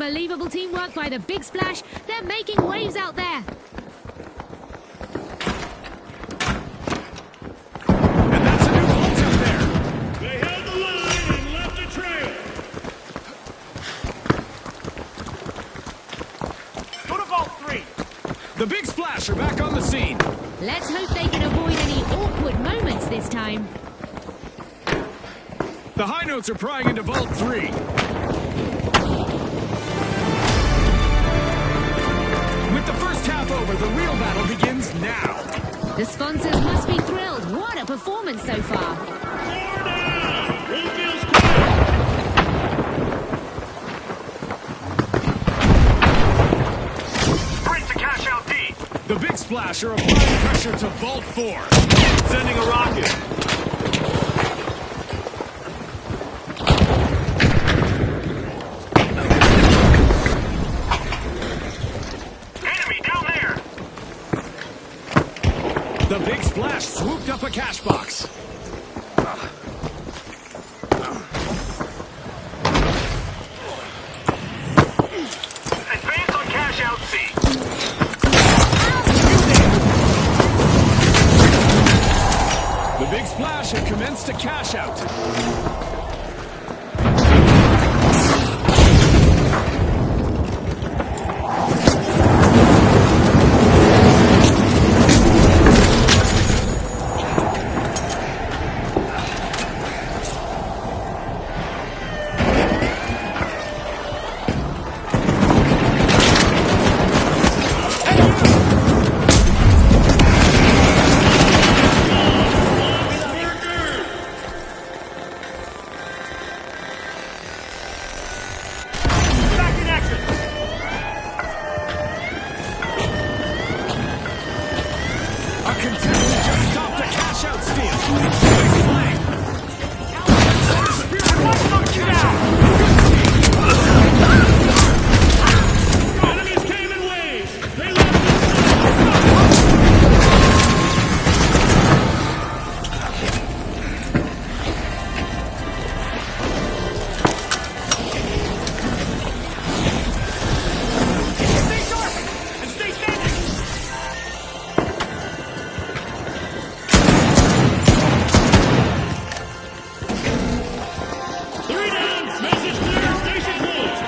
Unbelievable teamwork by the Big Splash. They're making waves out there. And that's a new vault out there. They held the line and left a trail. Go to Vault 3. The Big Splash are back on the scene. Let's hope they can avoid any awkward moments this time. The High Notes are prying into Vault 3. With the first half over, the real battle begins now. The sponsors must be thrilled. What a performance so far. Four down. Woodville's clear. Sprint to cash out D. The Big Splash are applying pressure to Vault 4. Sending a rocket. Enemy down there. The Big Splash swooped up a cash box. Advance on cash out C. The Big Splash have commenced a cash out. Back in action. A contestant just stopped a cash out steal. Big play. Enemies came in waves. They left Stay sharp and stay standing. three down. Message clear. Station closed.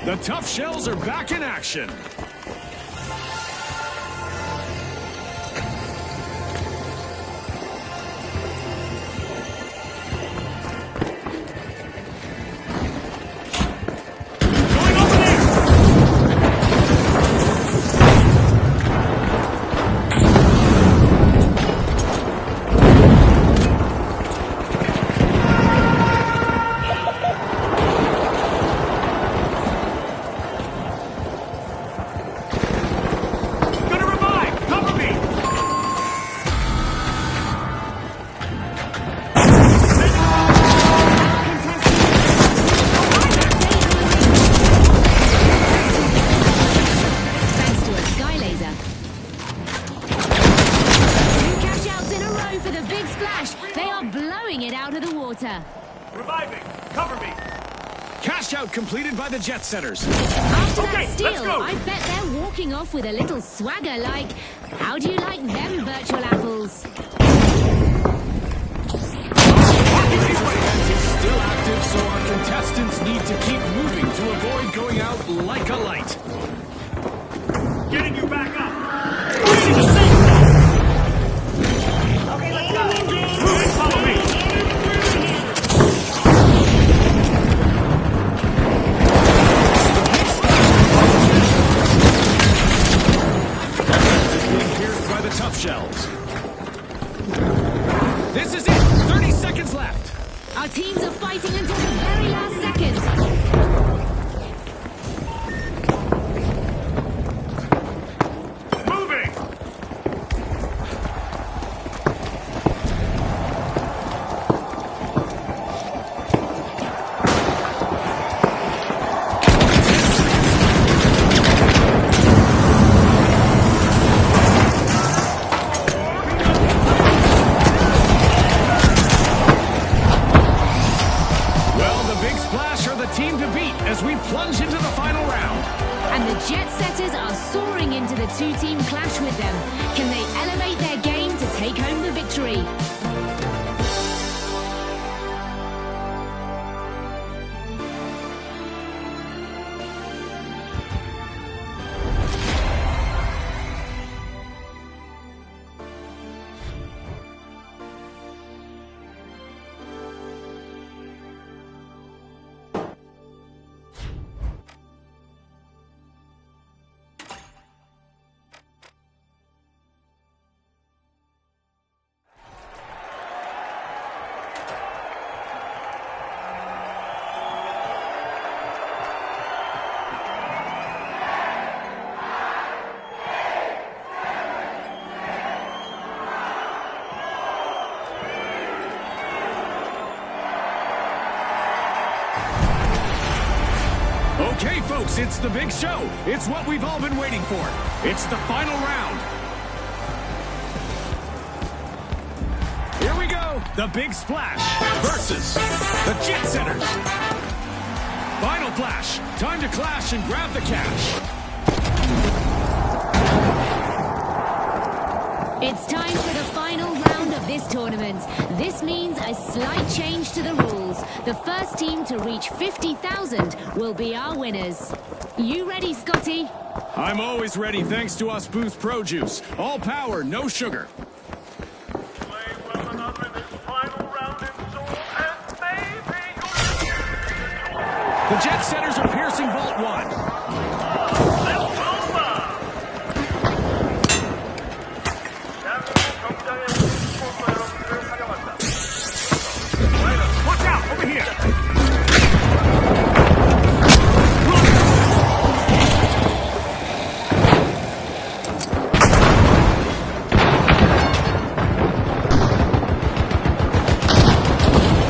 The Tough Shells are back in action. Going over there. Gonna revive. Cover me. Thanks to a sky laser. Two cash outs in a row for the Big Splash. They are blowing it out of the water. Reviving. Cover me. Cash out completed by the Jet Setters. After Okay, that let's steal, go. I bet they're walking off with a little swagger like, how do you like them virtual apples? Defense is still active, so our contestants need to keep moving to avoid going out like a light. Getting you back up. Ready to sink. Okay, let's go. Follow me. Defense is being pierced by the Tough Shells. This is it. 30 seconds left. Our teams are fighting until the very last second. Moving. as we plunge into the final round. And the Jet Setters are soaring into the two-team clash with them. Can they elevate their game to take home the victory? Okay, folks, it's the big show. It's what we've all been waiting for. It's the final round. Here we go. The Big Splash versus the Jet Setters. Final flash. Time to clash and grab the cash. It's time for the final round of this tournament. This means a slight change to the rules. The first team to reach 50,000 will be our winners. You ready, Scotty? I'm always ready thanks to us Boost Pro Juice. All power, no sugar. Play well enough in this final round in Seoul, and maybe The Jet Setters are piercing Vault 1. Watch out! Over here!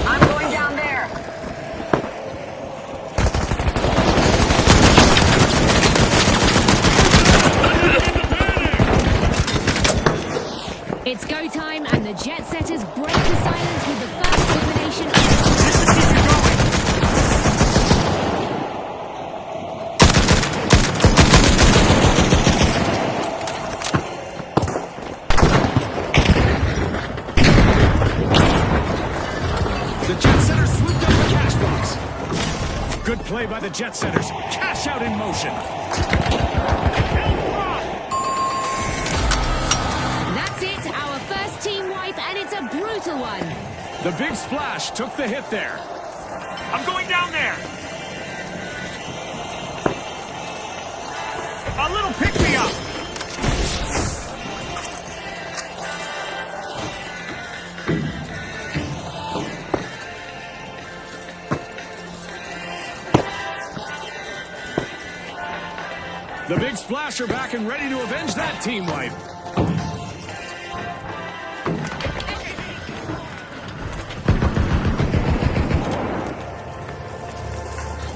I'm going down there. It's go time, and the Jet Setters break the silence with the first elimination. The Jet Setters swooped up the cash box. Good play by the Jet Setters. Cash out in motion. That's it, our first team wipe, and it's a brutal one. The Big Splash took the hit there. I'm going down there! A little pick-me-up! The Big Splash are back and ready to avenge that team wipe.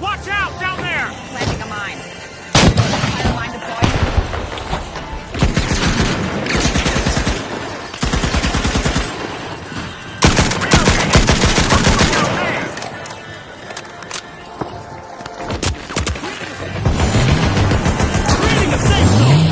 Watch out down there! Planting a mine. Fire line deployed. Creating a safe zone!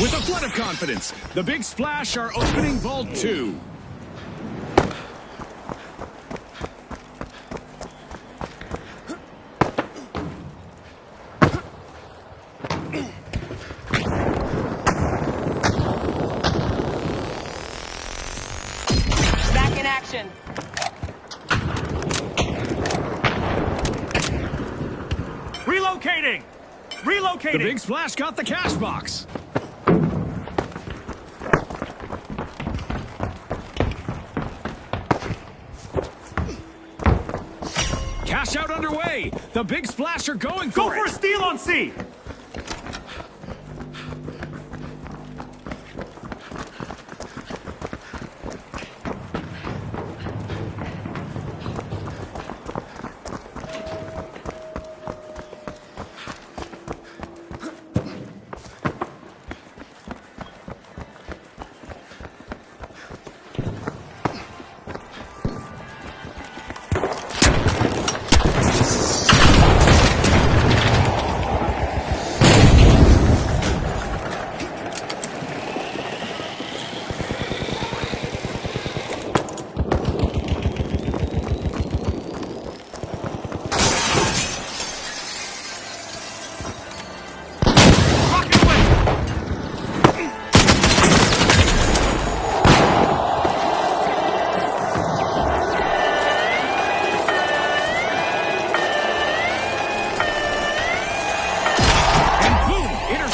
With a flood of confidence, the Big Splash are opening Vault 2. Back in action. Relocating! Relocating! The Big Splash got the cash box. Cash out underway. The Big Splash are going Go for for a it. steal on C!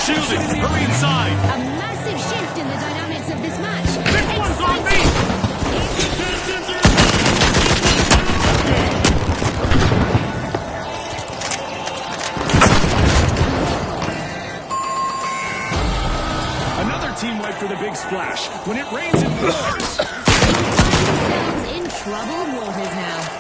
Hurry inside. A massive shift in the dynamics of this match. This one's on me! Another team wipe for the Big Splash. When it rains, it pours. Themselves in troubled waters now.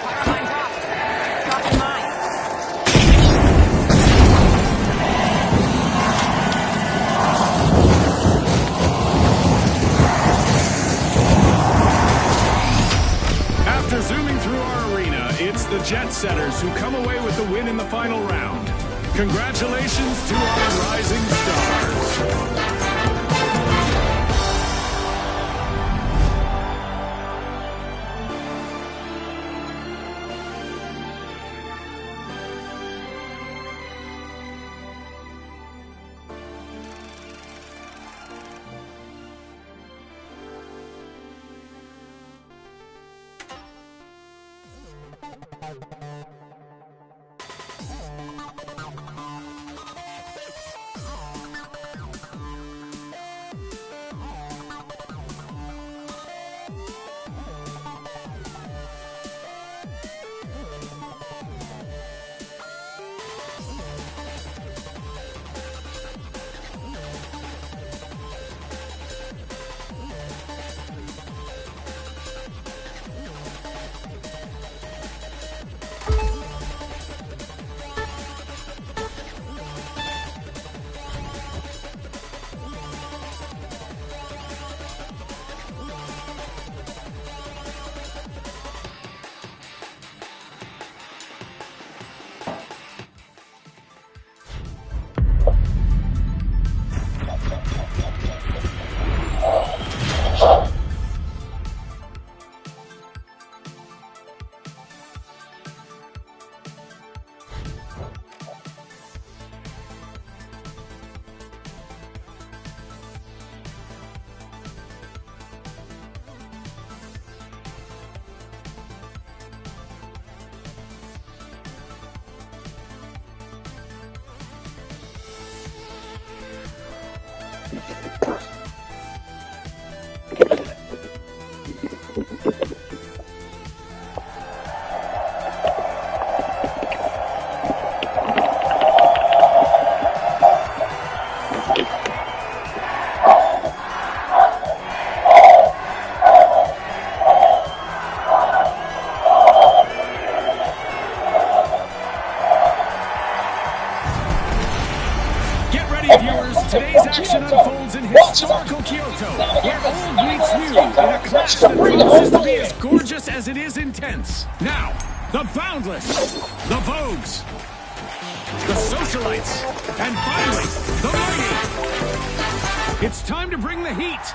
Power line dropped. Dropping mine. After zooming through our arena, it's the Jet Setters who come away with the win in the final round. Congratulations to our rising stars. Today's action unfolds in historical Kyoto, where old meets new in a clash that promises to be as gorgeous as it is intense. Now, the Boundless, the Vogues, the Socialites, and finally, the Mighty. It's time to bring the heat.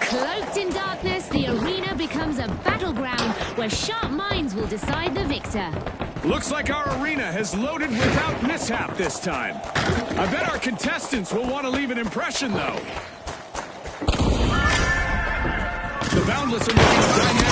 Cloaked in darkness, the arena becomes a battleground where sharp minds will decide the victor. Looks like our arena has loaded without mishap this time. I bet our contestants will want to leave an impression, though. The Boundless are making dynamic.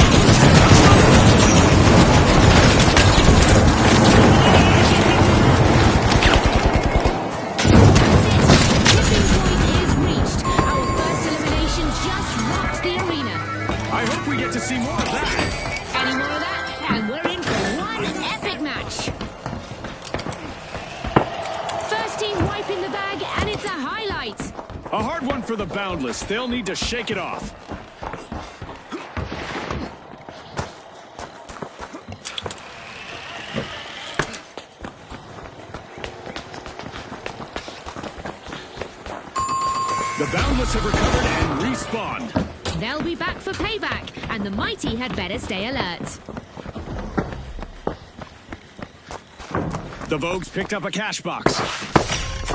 I hope we get to see more of that. Any more of that, and we're in for one epic match. First team wiping the bag, and it's a highlight. A hard one for the Boundless. They'll need to shake it off. The Boundless have recovered and respawned. They'll be back for payback, and the Mighty had better stay alert. The Vogues picked up a cash box.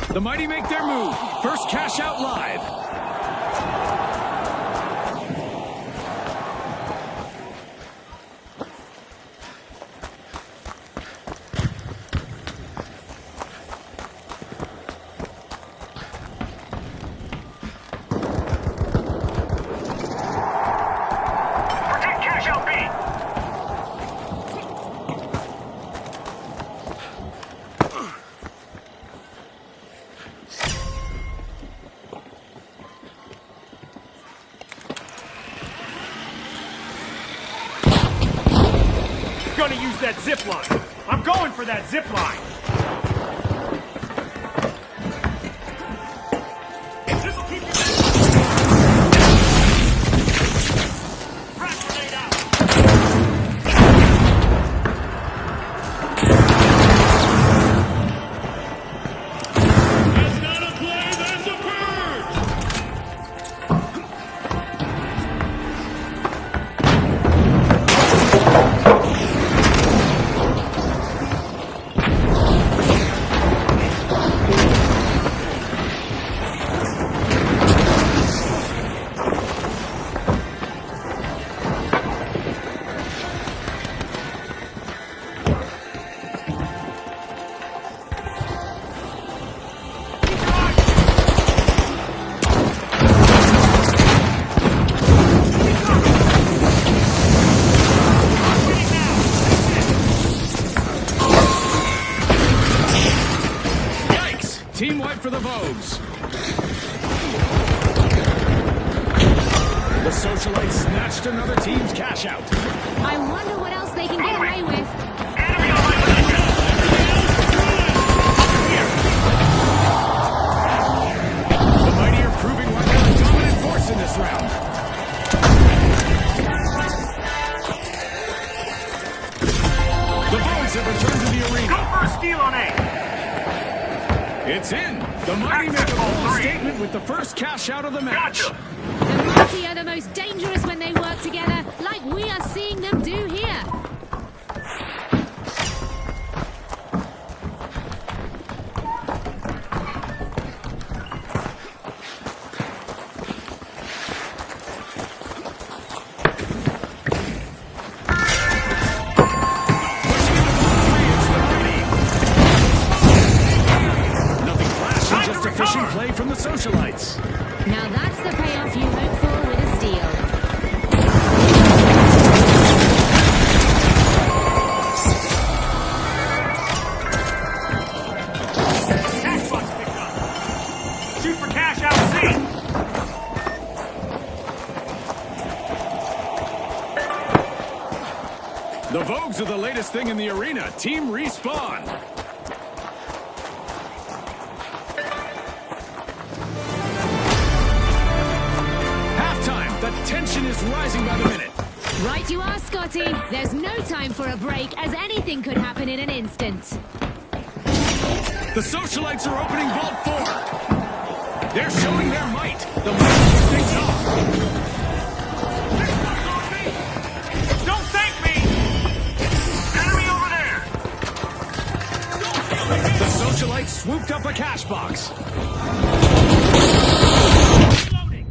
The Mighty make their move. First cash out live. Gonna use that zip line. I'm going for that zip line. This'll keep you Frag grenade out. That's not a play, that's a purge. Team wipe for the Vogues. The Socialites snatched another team's cash out. I wonder what else they can get away with. Enemy on my position! The Mighty are proving why they're a dominant force in this round. The Vogues have returned to the arena. Go for a steal on A! It's in. The Mighty make a bold statement with the first cash out of the match. Gotcha! The Mighty are the most dangerous when they work together, like we are seeing them do here. Efficient play from the Socialites. Now that's the payoff you hope for with a steal. Cash box picked up. Shoot for cash out C. The Vogues are the latest thing in the arena. Team respawn. Halftime. The tension is rising by the minute. Right you are, Scotty. There's no time for a break, as anything could happen in an instant. The Socialites are opening Vault 4. They're showing their might. The might kick things off. Don't thank me! Enemy over there! The Socialites swooped up a cash box. Reloading!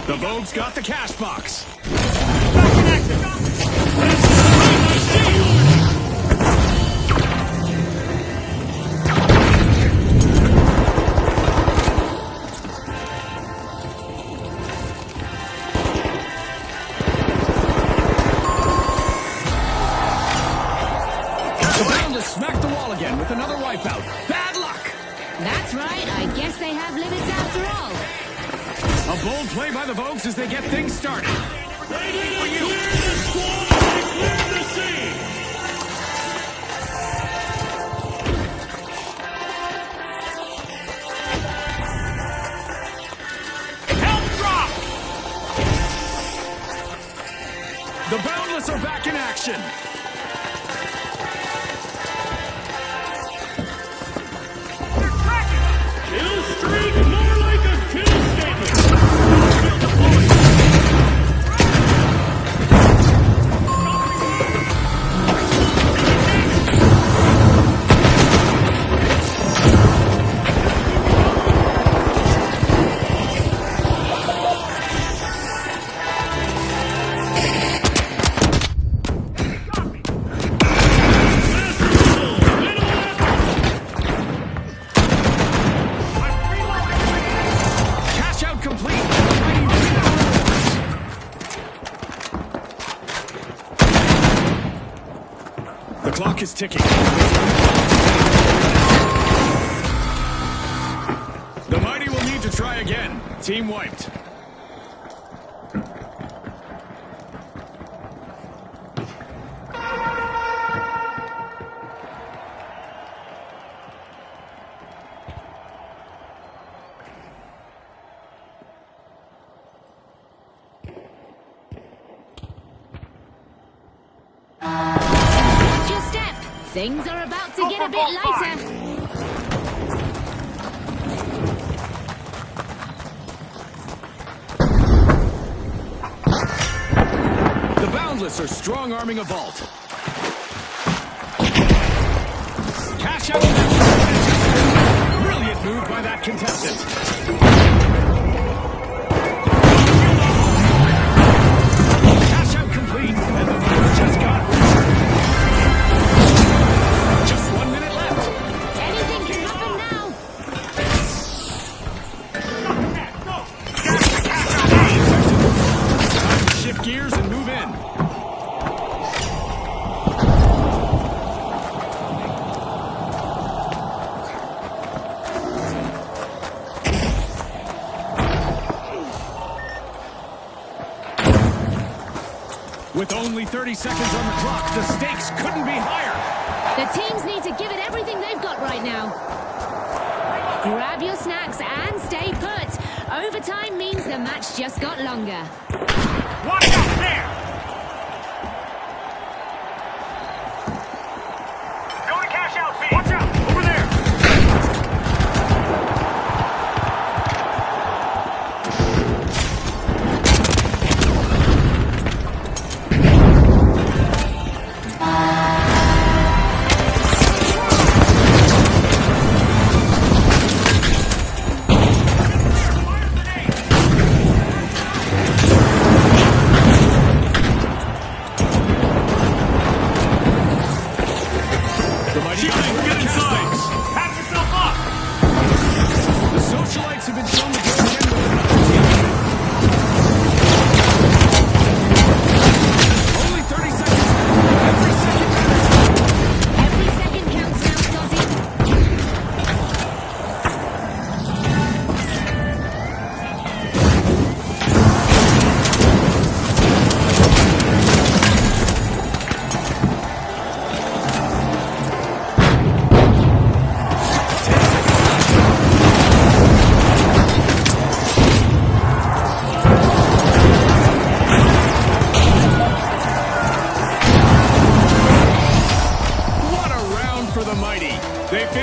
The Vogues got the cash box. Back in action! The Boundless smacked the wall again with another wipeout. Bad luck. That's right, I guess they have limits after all. A bold play by the Vogues as they get things started. Help drop! The Boundless are back in action. They're tracking us! Kill streak more like a kill statement. Cash out complete. The clock is ticking. The Mighty will need to try again. Team wiped. Watch your step. Things are about to get a bit lighter. The Boundless are strong-arming a vault. Cash out. Brilliant move by that contestant. Cash out complete, and the Vogues just got just 1 minute left. Anything can happen now. Time to shift gears and move in. With only 30 seconds on the clock, the stakes couldn't be higher. The teams need to give it everything they've got right now. Grab your snacks and stay put. Overtime means the match just got longer. Watch out there! Go to cash out, B! Watch out! Over there! The Mighty get inside.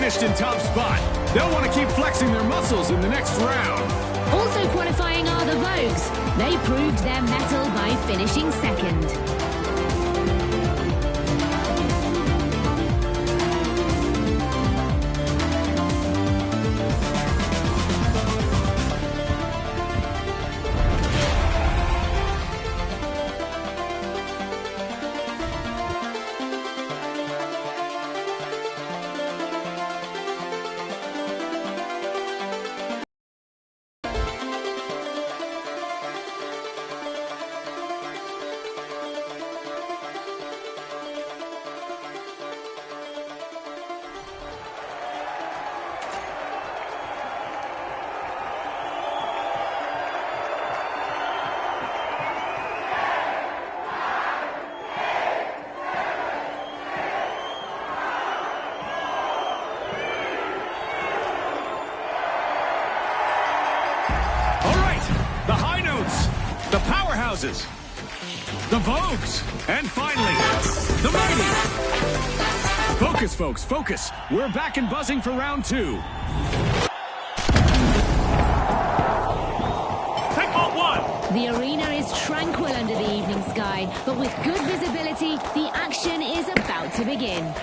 finished in top spot. They'll want to keep flexing their muscles in the next round. Also qualifying are the Vogues. They proved their mettle by finishing second. The Powerhouses, the Vogues, and finally, the Mighty. Focus, folks, focus. We're back and buzzing for round 2. Take ball 1. The arena is tranquil under the evening sky, but with good visibility, the action is about to begin.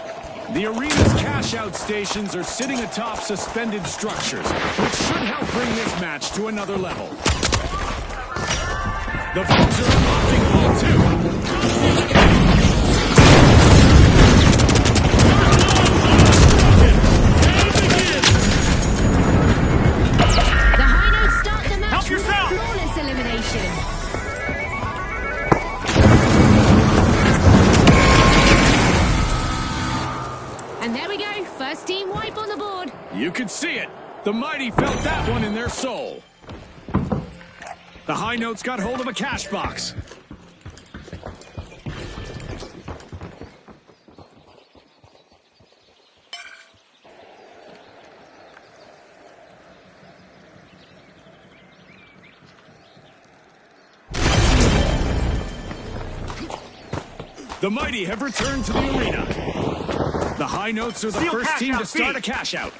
The arena's cash-out stations are sitting atop suspended structures, which should help bring this match to another level. The Vogues are unlocking ball 2. The High Notes start the match Help with a yourself. flawless elimination. And there we go, first team wipe on the board. You could see it. The Mighty felt that one in their soul. The High Notes got hold of a cash box. The Mighty have returned to the arena. The High Notes are the Steal first cash team out to start B. a cash out.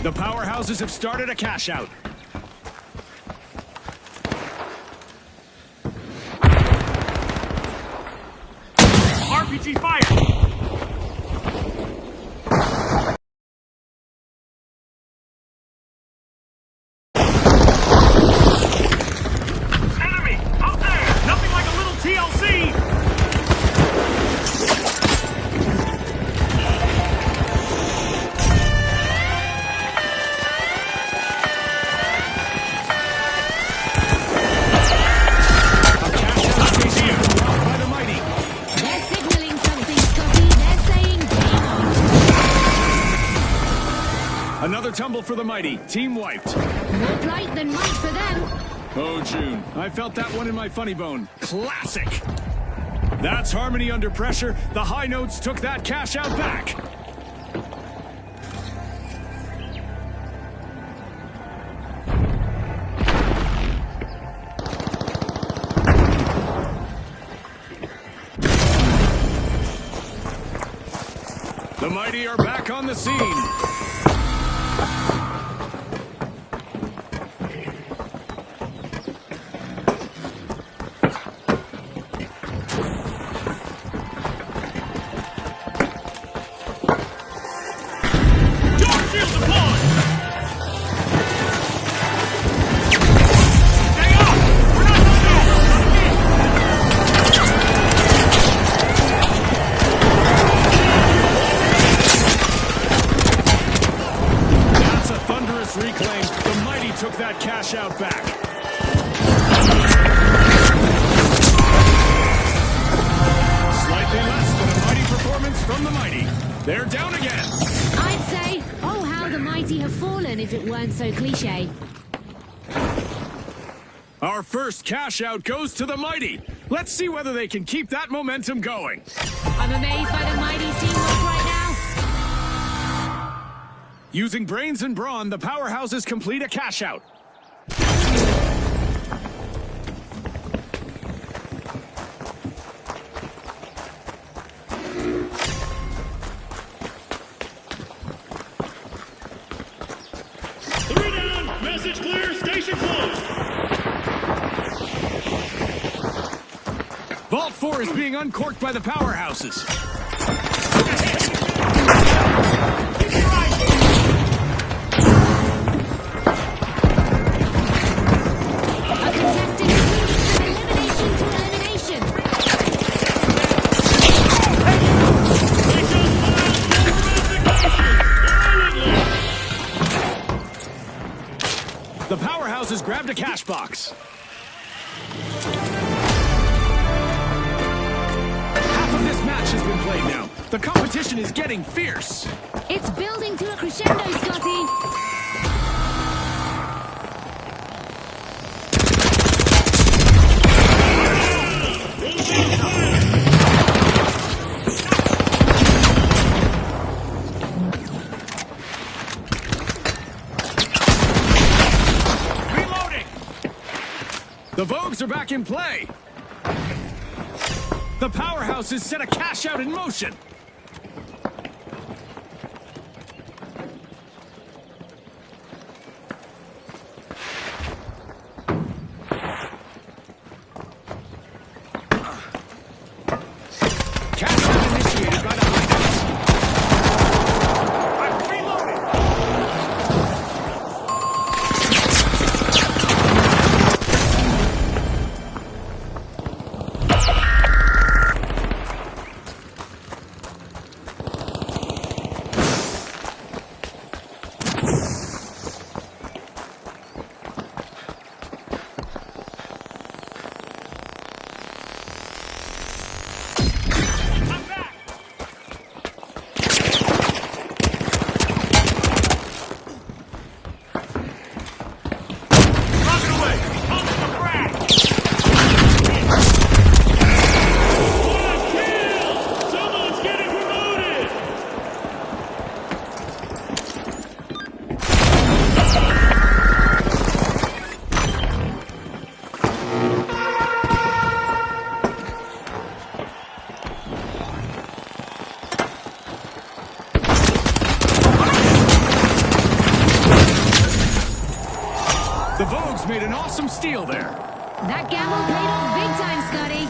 The Powerhouses have started a cash out. RPG fire. Enemy out there. Nothing like a little TLC. By the Mighty. They're signaling something, Scotty. They're saying game on. Another tumble for the Mighty. Team wiped. More plight than might for them. Oh, June. I felt that one in my funny bone. Classic. That's harmony under pressure. The High Notes took that cash out back. The Mighty are back on the scene. Door shield deployed. Stay up. We're not done yet. That's a thunderous reclaim. The Mighty took that cash out back. Slightly less than a mighty performance from the Mighty. They're down again. I'd say, oh, how the mighty have fallen if it weren't so cliche. Our first cash out goes to the Mighty. Let's see whether they can keep that momentum going. I'm amazed by the mighty's teamwork right now. Using brains and brawn, the Powerhouses complete a cash out. Vault 4 is being uncorked by the powerhouses. A contestant leads from elimination to elimination. The powerhouses grabbed a cash box. Half of this match has been played now. The competition is getting fierce. It's building to a crescendo, Scotty. Reloading! The Vogues are back in play. The powerhouses set a cash out in motion. Cash out initiated by the Highnotes. I'm reloading. I'm back. Rocket away. Hold the frag. Someone's getting promoted. The Vogues made an awesome steal there. That gamble paid off big time, Scotty.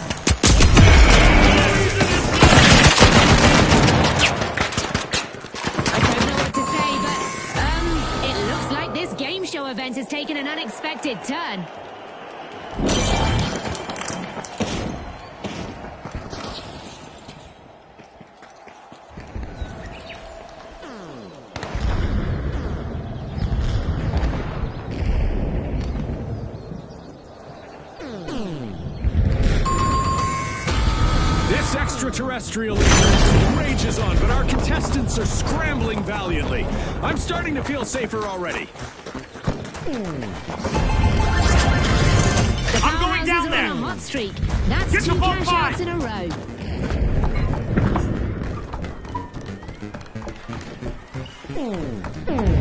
I don't know what to say, but, it looks like this game show event has taken an unexpected turn. This extraterrestrial event rages on, but our contestants are scrambling valiantly. I'm starting to feel safer already. The I'm going powerhouses down are there. on a hot streak. That's Get two the ball cash back. outs in a row.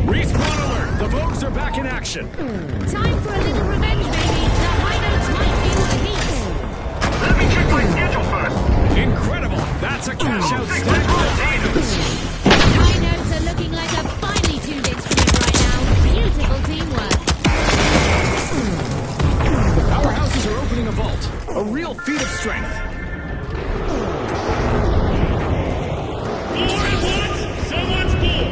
Respawn alert! The Vogues are back in action. Time for a little revenge, baby. The Highnotes might feel the heat. Let me check my schedule first. Incredible! That's a cash out stack for the Highnotes. Highnotes are looking like a finely tuned instrument right now. Beautiful teamwork. The powerhouses are opening a vault. A real feat of strength. Someone's full.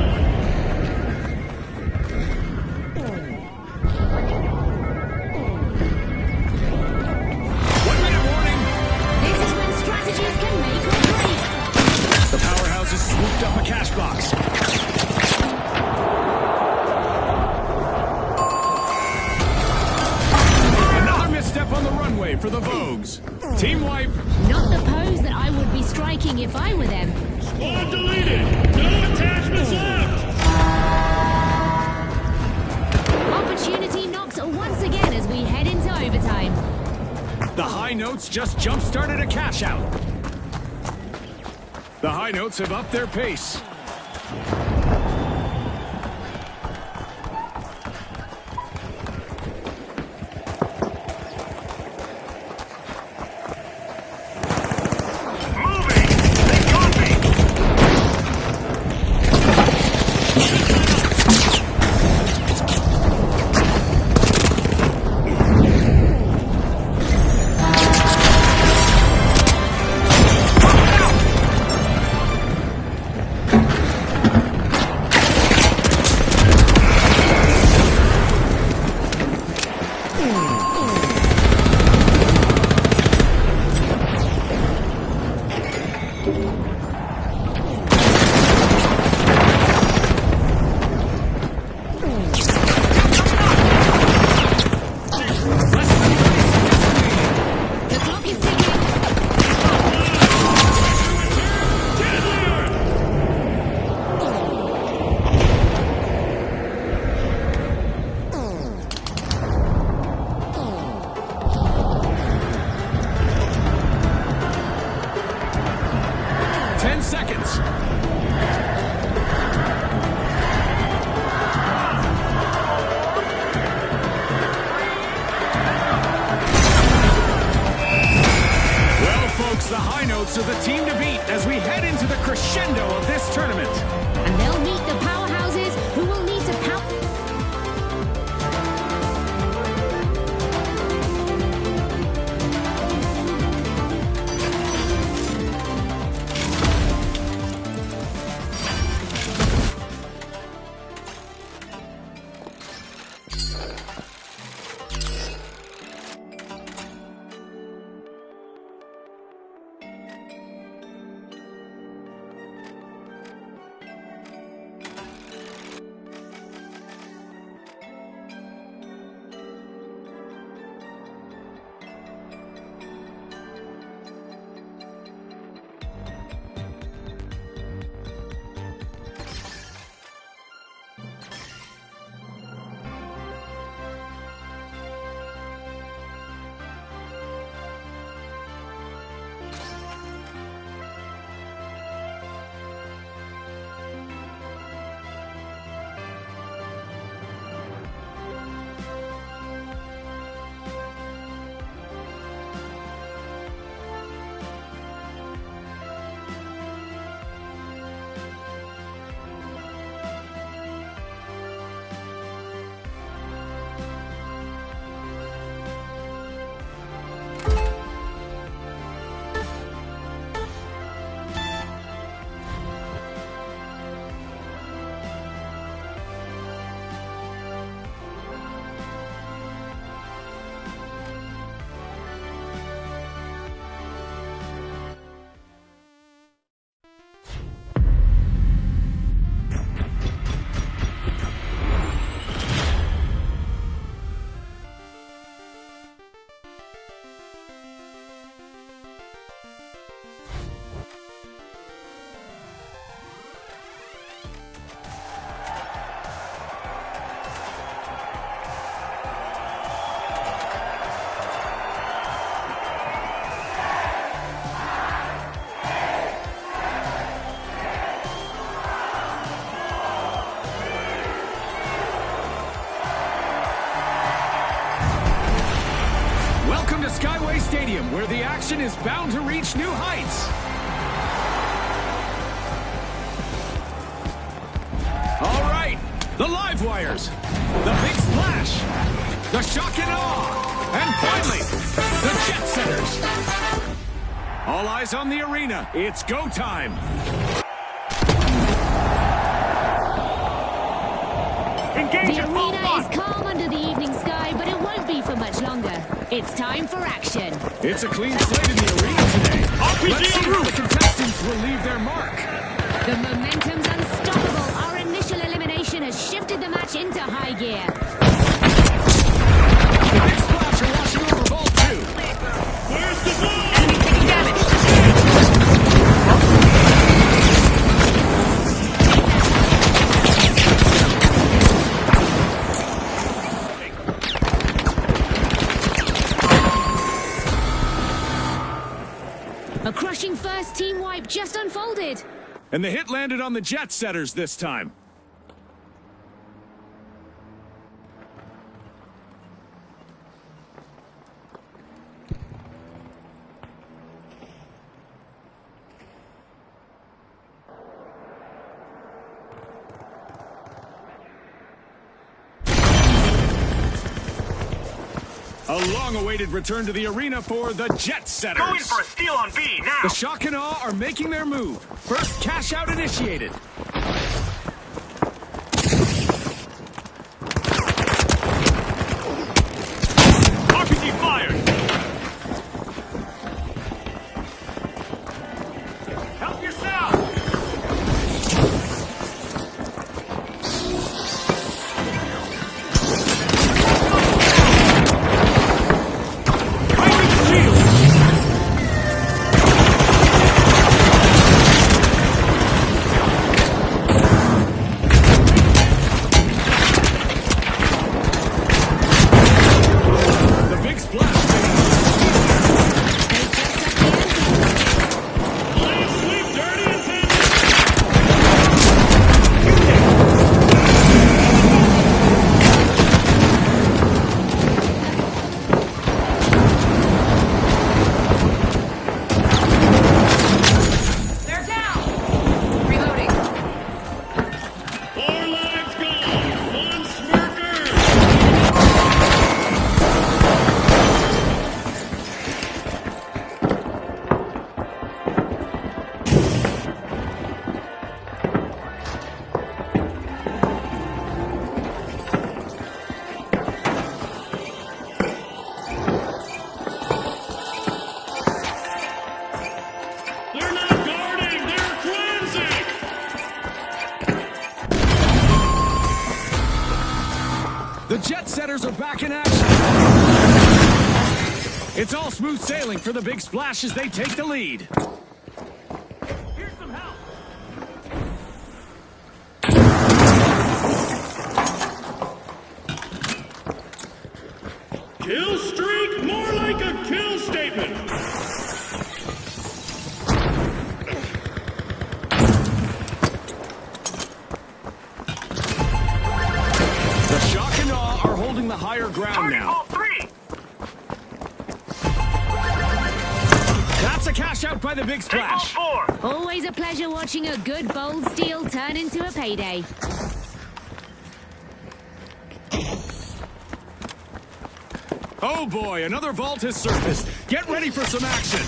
1 minute warning. This is when strategies can make or break. The powerhouses swooped up a cash box. Another misstep on the runway for the Vogues. Team wipe. Not the pose that I would be striking if I were them. Squad deleted. No attachments left. Opportunity knocks once again as we head into overtime. The Highnotes just jump-started a cash out. The Highnotes have upped their pace. Moving! They got me! Skyway Stadium, where the action is bound to reach new heights. All right, the live wires, the big splash, the shock and awe, and finally, the jet setters. All eyes on the arena. It's go time. Engage The in full arena front. is calm under the evening sky, but it won't be for much longer. It's time for action. It's a clean slate in the arena today. RPG Let's see en how route. the contestants will leave their mark. The momentum's unstoppable. Our initial elimination has shifted the match into high gear. The big splash are washing over Vault 2. Where's the ball? Enemy taking damage. A crushing first team wipe just unfolded. And the hit landed on the jet setters this time. A long-awaited return to the arena for the jet setters. Going for a steal on B now. The Shock and Awe are making their move. First cash out initiated. RPG fired. Help yourself. Right with the shield. The big splash. Sweep dirty and tender. They're down. Reloading. 4 lives gone. 1 smirker. They're not guarding. They're cleansing. The jet setters are back in action. It's all smooth sailing for the big splash as they take the lead. Here's some help. Kill streak, more like a kill statement. The Shock and Awe are holding the higher ground now. 3. That's a cash out by the big splash. 4. Always a pleasure watching a good bold steal turn into a payday. Oh boy, another vault has surfaced. Get ready for some action.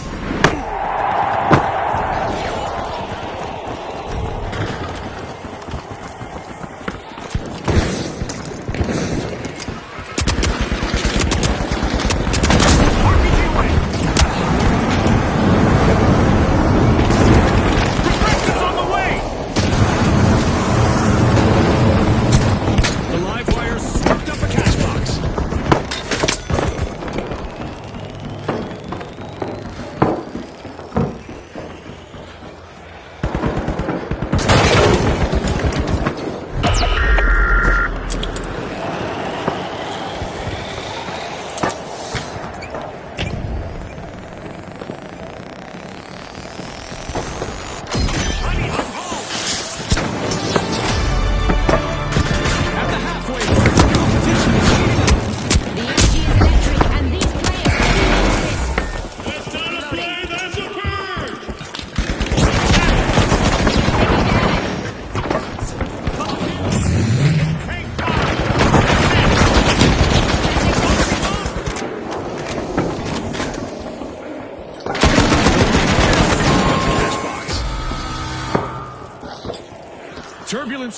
RPG away. Progressive's on the way. The live wire swept up a cash box.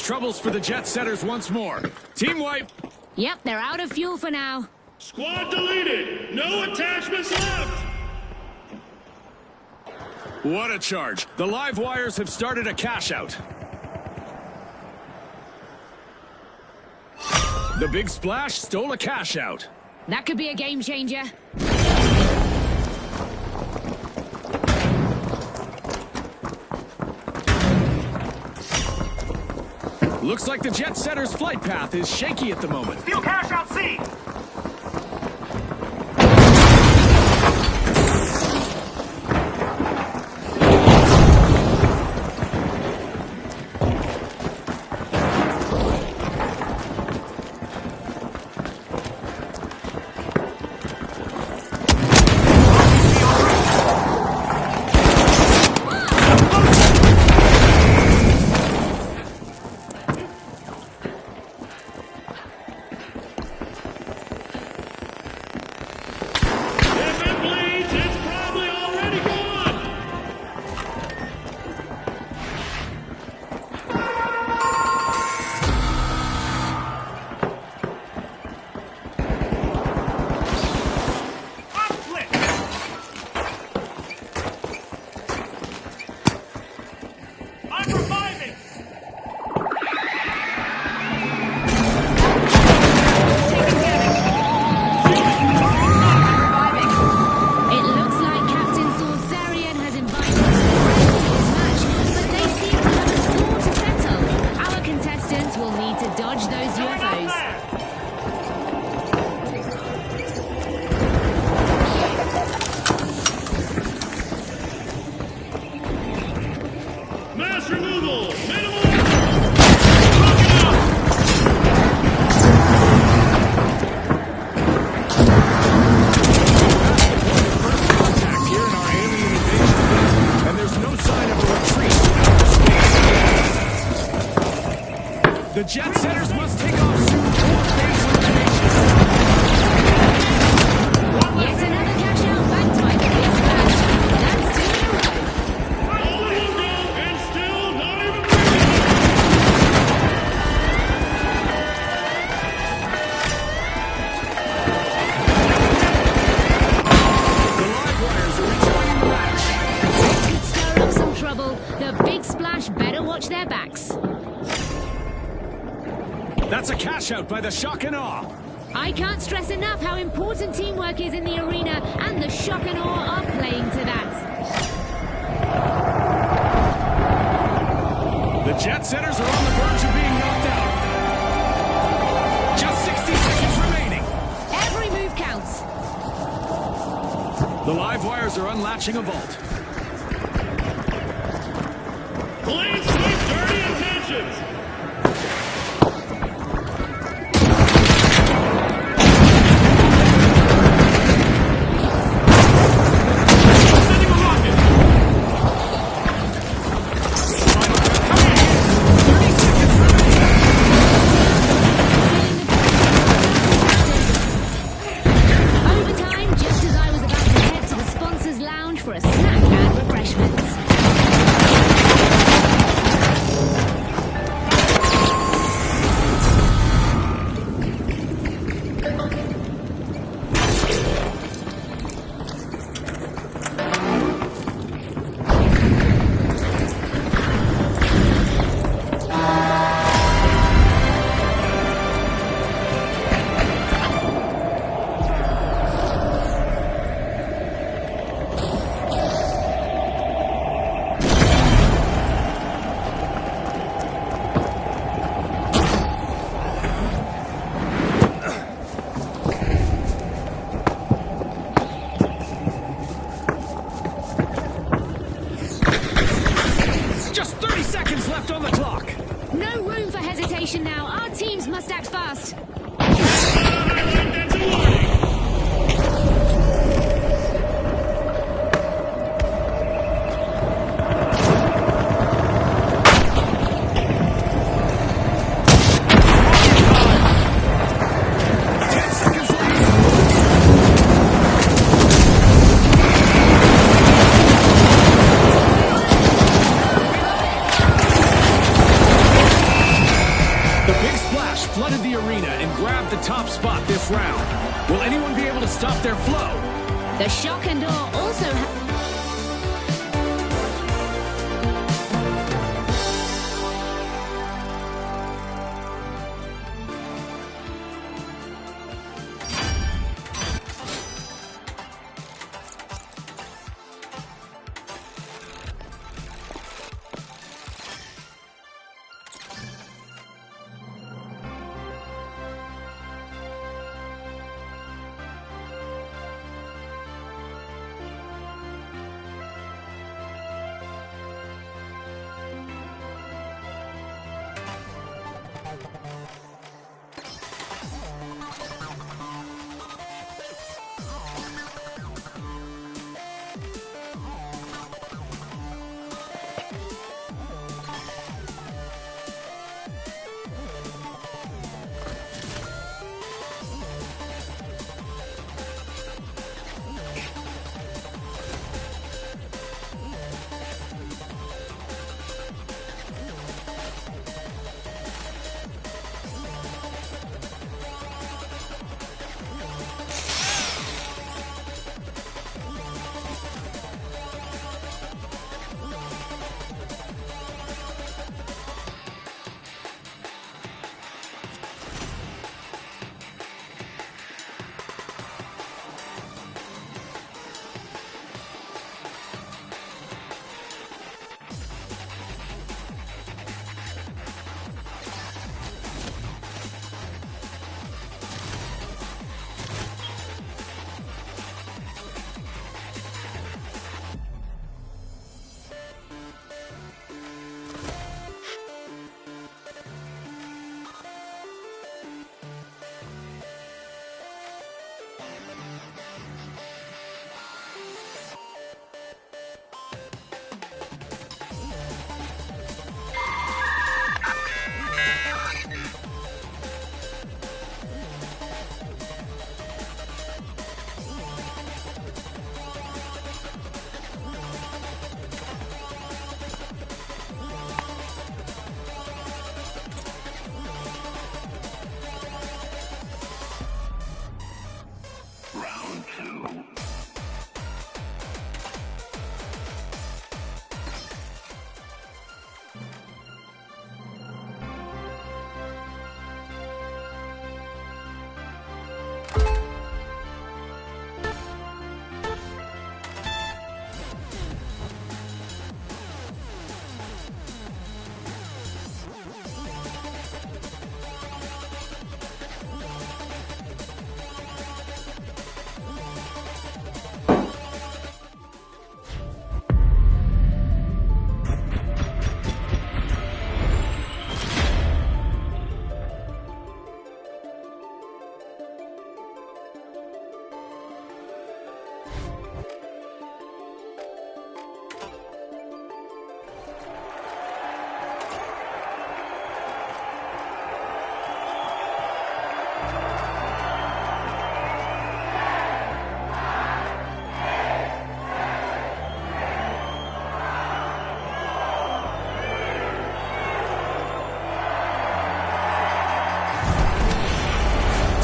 troubles for the jet setters once more. Team wipe. Yep, they're out of fuel for now. Squad deleted. No attachments left. What a charge. The live wires have started a cash out. The big splash stole a cash out. That could be a game changer. Looks like the jet setter's flight path is shaky at the moment. Steal cash out C. If it bleeds, it's probably already gone. I'm split. I'm reviving. It looks like Captain Sorcerian has invited us to his match, but they seem to have a score to settle. Our contestants will need to dodge those Going up UFOs. there. Mass removal. Minimal. Contact here in our alien invasion base, and there's no sign of a retreat. The jet setters must take off soon or face elimination. Yet another cash out backed by the big splash. That's two in a row. All will go and still not even breathing. The live wires are rejoining the match. This could stir up some trouble. The big splash better watch their backs. That's a cash out by the shock and awe. I can't stress enough how important teamwork is in the arena, and the shock and awe are playing to that. The jet setters are on the verge of being knocked out. Just 60 seconds remaining. Every move counts. The live wires are unlatching a vault. Blaze with dirty intentions. Sending a rocket. Overtime, just as I was about to head to the sponsors' lounge for a snack and refreshments. Just 30 seconds left on the clock. No room for hesitation now. Our teams must act fast. Highlight that's a warning. flooded the arena and grabbed the top spot this round. Will anyone be able to stop their flow? The Shock and Awe also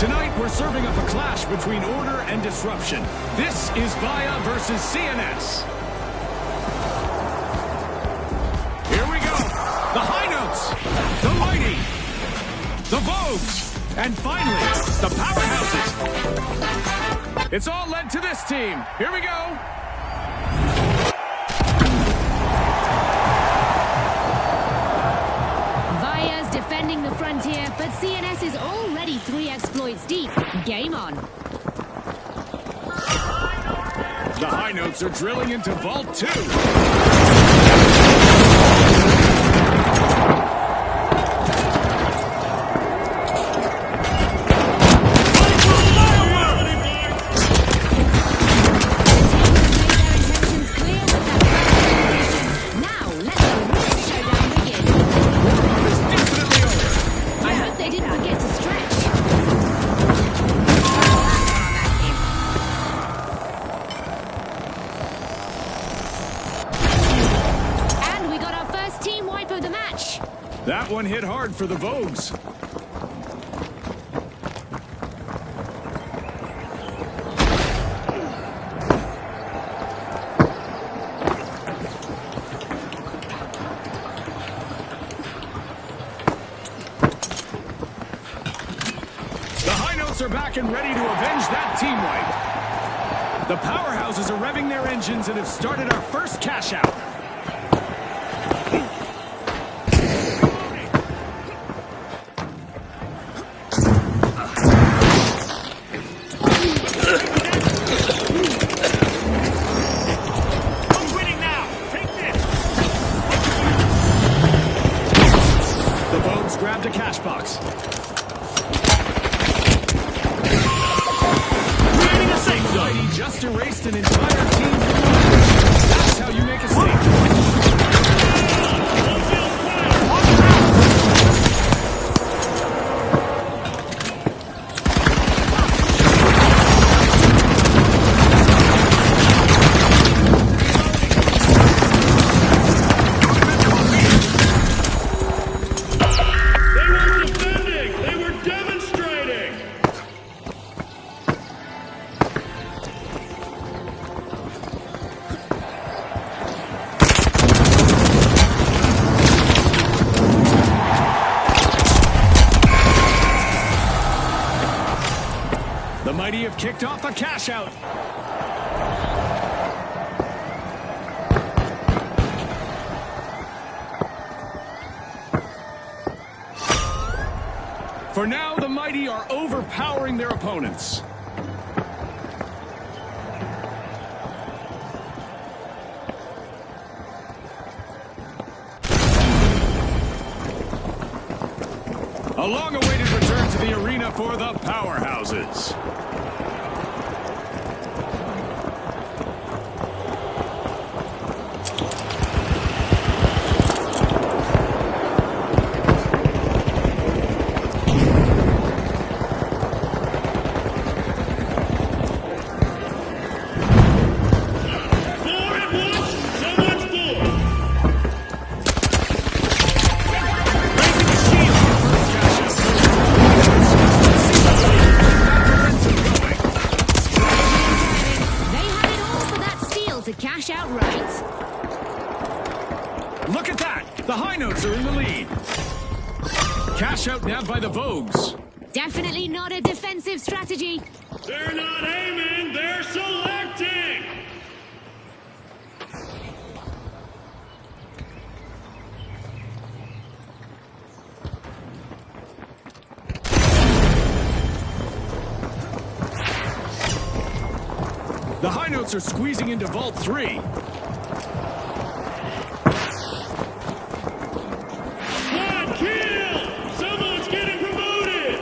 Tonight, we're serving up a clash between Order and Disruption. This is Vaya versus CNS. Here we go. The High Notes, the Mighty, the Vogues, and finally, the Powerhouses. It's all led to this team. Here we go. Vaya's defending the frontier, but CNS is already 3 exploits deep. Game on. The High Notes are drilling into Vault 2. Team wipe of the match. That one hit hard for the Vogues. Vogues are back and ready to avenge that team wipe. The Powerhouses are revving their engines and have started our first cash out. I'm winning now. Take this. The Vogues grabbed a cash box. Creating a safe zone. Mighty just erased an entire team from the match. That's how you make a statement. They weren't defending! They were demonstrating! The Mighty have kicked off a cash out. For now, the Mighty are overpowering their opponents. A long-awaited return to the arena for the Powerhouses. Forward watch! Someone's full! They had it all for that steal to cash out right. Look at that! The High Notes are in the lead. Cash out nabbed by the Vogues. Definitely not a defensive strategy. They're not aiming, they're selecting! The High Notes are squeezing into Vault 3. Quad kill! Someone's getting promoted!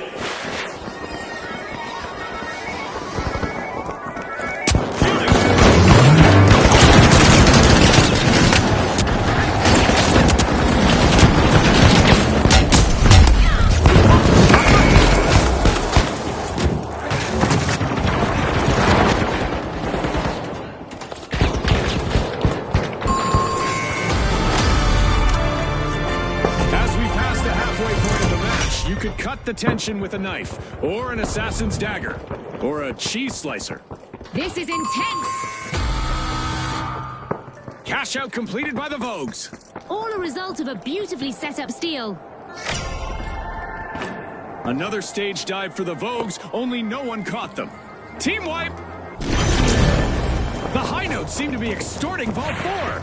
As we pass the halfway point of the match, you could cut the tension with a knife, or an assassin's dagger, or a cheese slicer. This is intense. Cash out completed by the Vogues. All a result of a beautifully set up steal. Another stage dive for the Vogues, only no one caught them. Team wipe! The High Notes seem to be extorting Vault 4.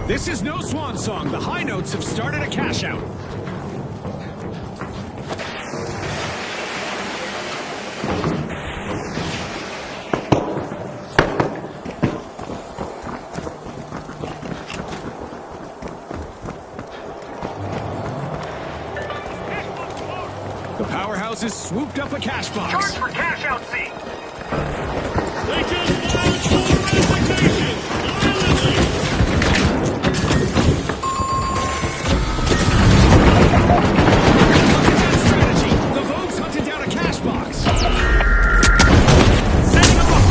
This is no swan song. The High Notes have started a cash out. The Powerhouses swooped up a cash box. Charge for cash out seat. They just filed 4 resignations! Violently! Strategy. The Vogues hunted down a cash box. Sending them up.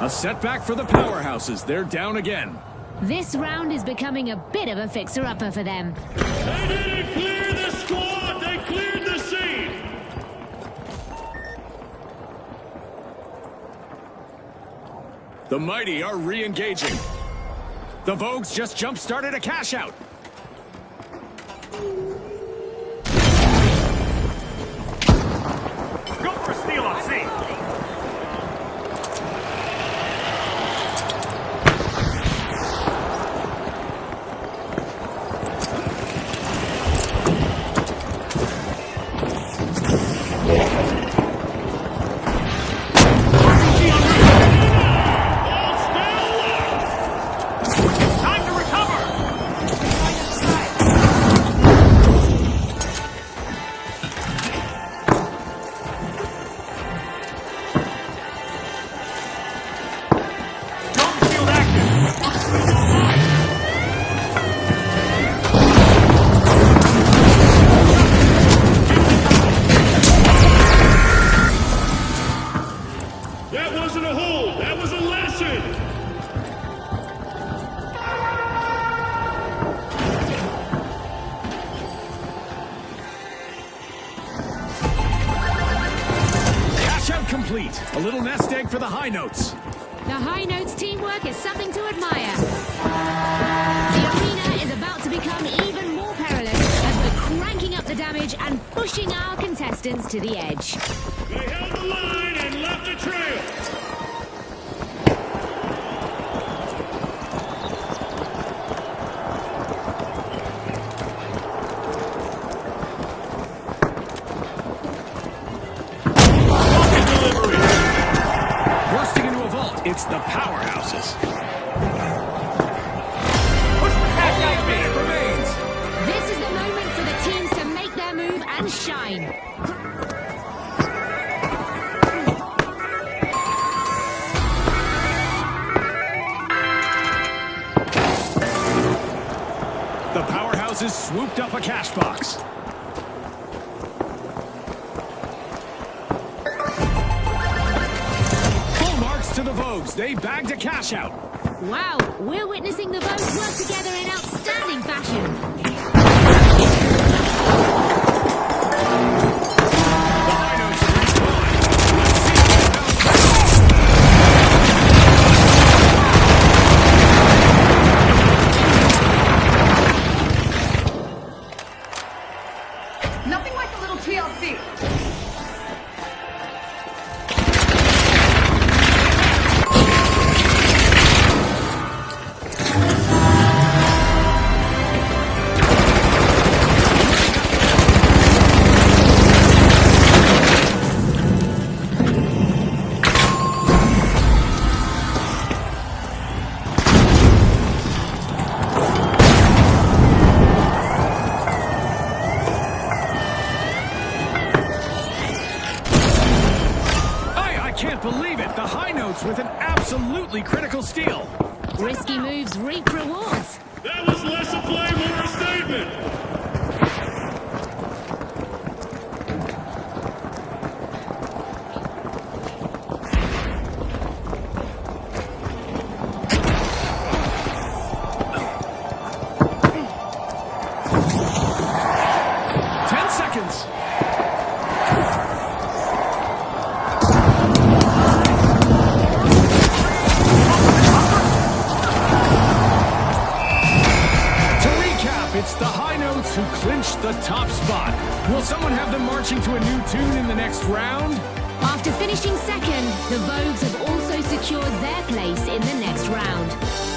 A setback for the Powerhouses. They're down again. This round is becoming a bit of a fixer-upper for them. They didn't clear the squad! They cleared the scene! The Mighty are re-engaging. The Vogues just jump-started a cash-out. Go for a steal on C. Time to recover! Drone shield active! That wasn't a hold. That was a lesson. Cash-out complete. A little nest egg for the High Notes. The High Notes teamwork is something to admire. The arena is about to become even more perilous as we're cranking up the damage and pushing our contestants to the edge. They held the line and left a trail. Bursting into a vault, it's the Powerhouses. Push the cash out B. It remains. This is the moment for the teams to make their move and shine. The Powerhouses swooped up a cash box. Full marks to the Vogues. They bagged a cash out. Wow, we're witnessing the Vogues work together in outstanding fashion. The High Notes have respawned. Let's see if they bounce back. Nothing like a little TLC. I can't believe it. The High Notes with an absolutely critical steal. Risky moves reap rewards. That was less a play, more a statement. Seconds. To recap, it's the High Notes who clinched the top spot. Will someone have them marching to a new tune in the next round? After finishing second, the Vogues have also secured their place in the next round.